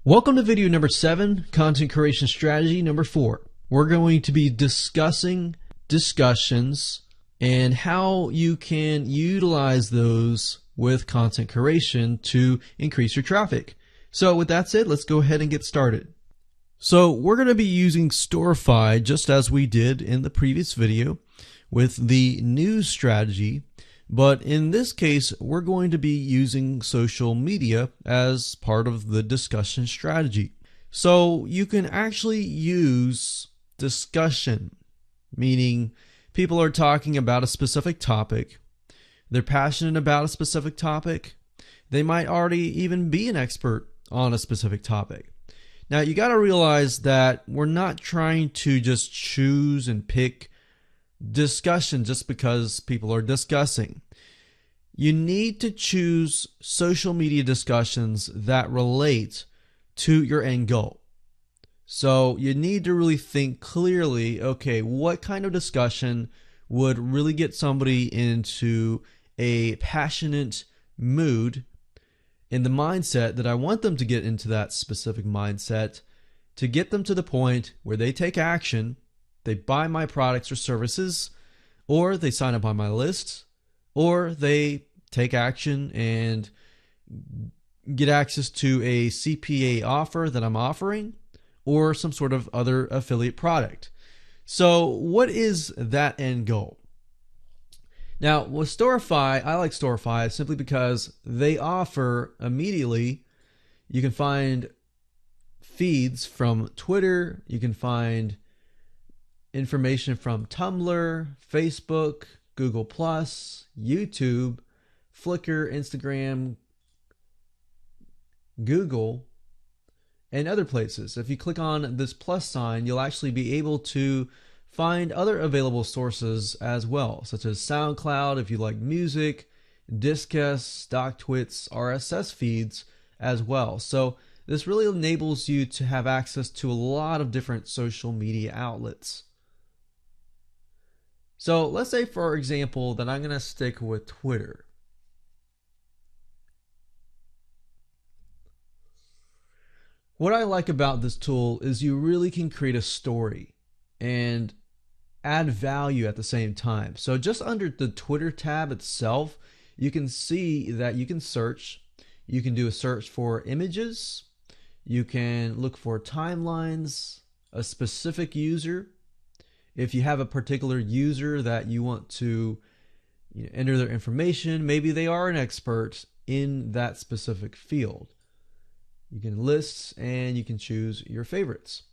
Welcome to video number 7, content creation strategy number 4. We're going to be discussing discussions and how you can utilize those with content creation to increase your traffic. So with that said, let's go ahead and get started. So we're going to be using Storify just as we did in the previous video with the news strategy. But in this case, we're going to be using social media as part of the discussion strategy. So you can actually use discussion, meaning people are talking about a specific topic. They're passionate about a specific topic. They might already even be an expert on a specific topic. Now you got to realize that we're not trying to just choose and pick discussion just because people are discussing. You need to choose social media discussions that relate to your end goal. So you need to really think clearly, okay, what kind of discussion would really get somebody into a passionate mood in the mindset that I want them to get into, that specific mindset, to get them to the point where they take action. They buy my products or services, or they sign up on my list, or they take action and get access to a CPA offer that I'm offering, or some sort of other affiliate product. So what is that end goal? Now with Storify, I like Storify simply because they offer immediately, you can find feeds from Twitter, you can find information from Tumblr, Facebook, Google+, YouTube, Flickr, Instagram, Google, and other places. If you click on this plus sign, you'll actually be able to find other available sources as well, such as SoundCloud if you like music, Disqus, StockTwits, RSS feeds as well. So this really enables you to have access to a lot of different social media outlets. So let's say, for example, that I'm going to stick with Twitter. What I like about this tool is you really can create a story and add value at the same time. So just under the Twitter tab itself, you can see that you can search. You can do a search for images. You can look for timelines, a specific user. If you have a particular user that you want to enter their information, maybe they are an expert in that specific field. You can list and you can choose your favorites.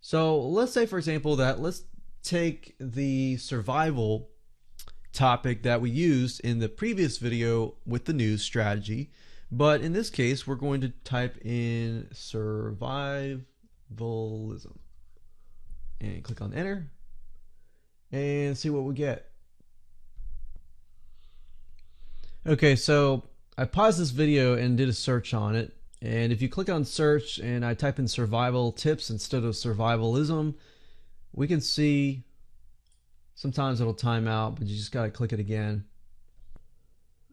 So let's say, for example, that let's take the survival topic that we used in the previous video with the news strategy. But in this case, we're going to type in survivalism and click on enter and see what we get. Okay, so I paused this video and did a search on it. And if you click on search and I type in survival tips instead of survivalism, we can see sometimes it'll time out, but you just got to click it again.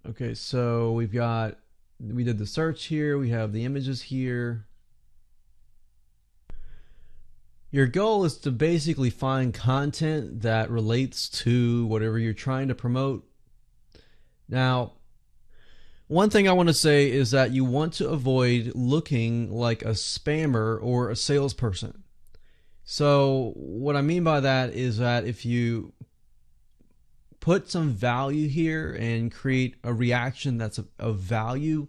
Okay, so we did the search here, we have the images here. Your goal is to basically find content that relates to whatever you're trying to promote. Now, one thing I want to say is that you want to avoid looking like a spammer or a salesperson. So what I mean by that is that if you put some value here and create a reaction that's of value,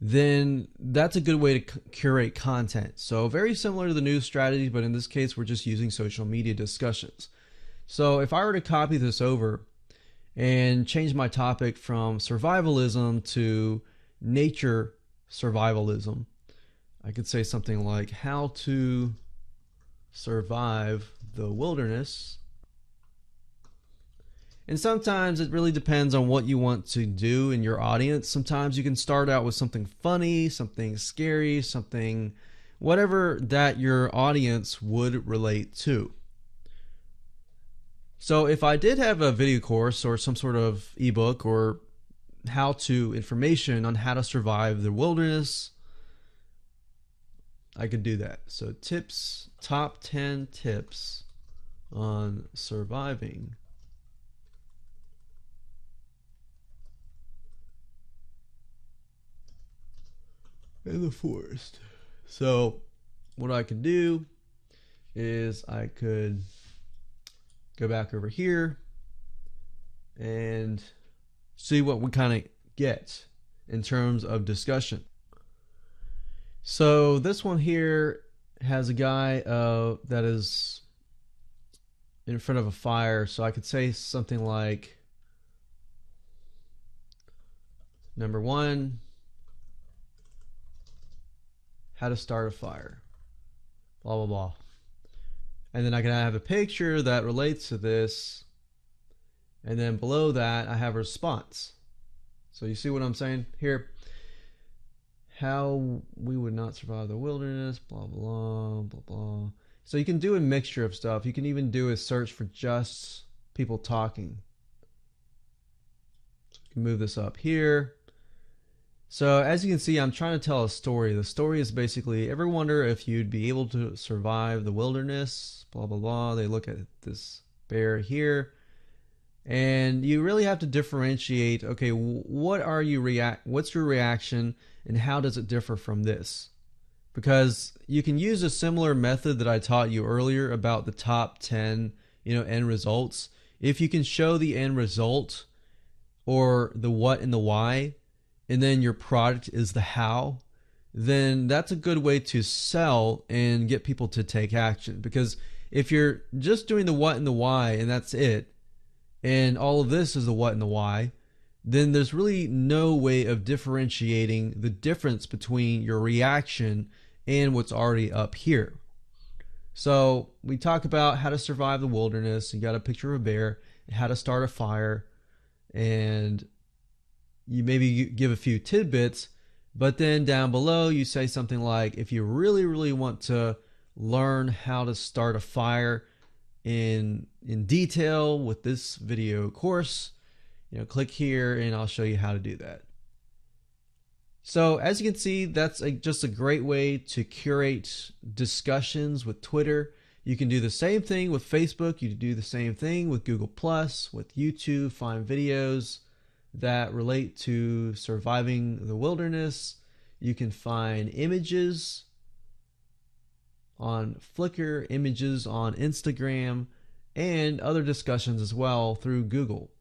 then that's a good way to curate content. So very similar to the news strategy, but in this case, we're just using social media discussions. So if I were to copy this over and change my topic from survivalism to nature survivalism, I could say something like how to survive the wilderness. And sometimes it really depends on what you want to do in your audience. Sometimes you can start out with something funny, something scary, something, whatever that your audience would relate to. So if I did have a video course or some sort of ebook or how-to information on how to survive the wilderness, I could do that. So tips, top 10 tips on surviving in the forest. So what I could do is I could go back over here and see what we kind of get in terms of discussion. So this one here has a guy that is in front of a fire. So I could say something like, number one, how to start a fire, blah, blah, blah. And then I can have a picture that relates to this. And then below that, I have a response. So you see what I'm saying here? How we would not survive the wilderness, blah, blah, blah, blah. So you can do a mixture of stuff. You can even do a search for just people talking. So you can move this up here. So as you can see, I'm trying to tell a story. The story is basically, ever wonder if you'd be able to survive the wilderness, blah, blah, blah. They look at this bear here. And you really have to differentiate, okay, what's your reaction and how does it differ from this? Because you can use a similar method that I taught you earlier about the top 10, end results. If you can show the end result or the what and the why, and then your product is the how, then that's a good way to sell and get people to take action. Because if you're just doing the what and the why and that's it, and all of this is the what and the why, then there's really no way of differentiating the difference between your reaction and what's already up here. So we talk about how to survive the wilderness. You got a picture of a bear, how to start a fire, and you maybe give a few tidbits, but then down below you say something like, if you really, really want to learn how to start a fire in detail with this video course, click here and I'll show you how to do that. So as you can see, that's just a great way to curate discussions with Twitter. You can do the same thing with Facebook. You can do the same thing with Google+, with YouTube, find videos that relate to surviving the wilderness. You can find images on Flickr, images on Instagram, and other discussions as well through Google.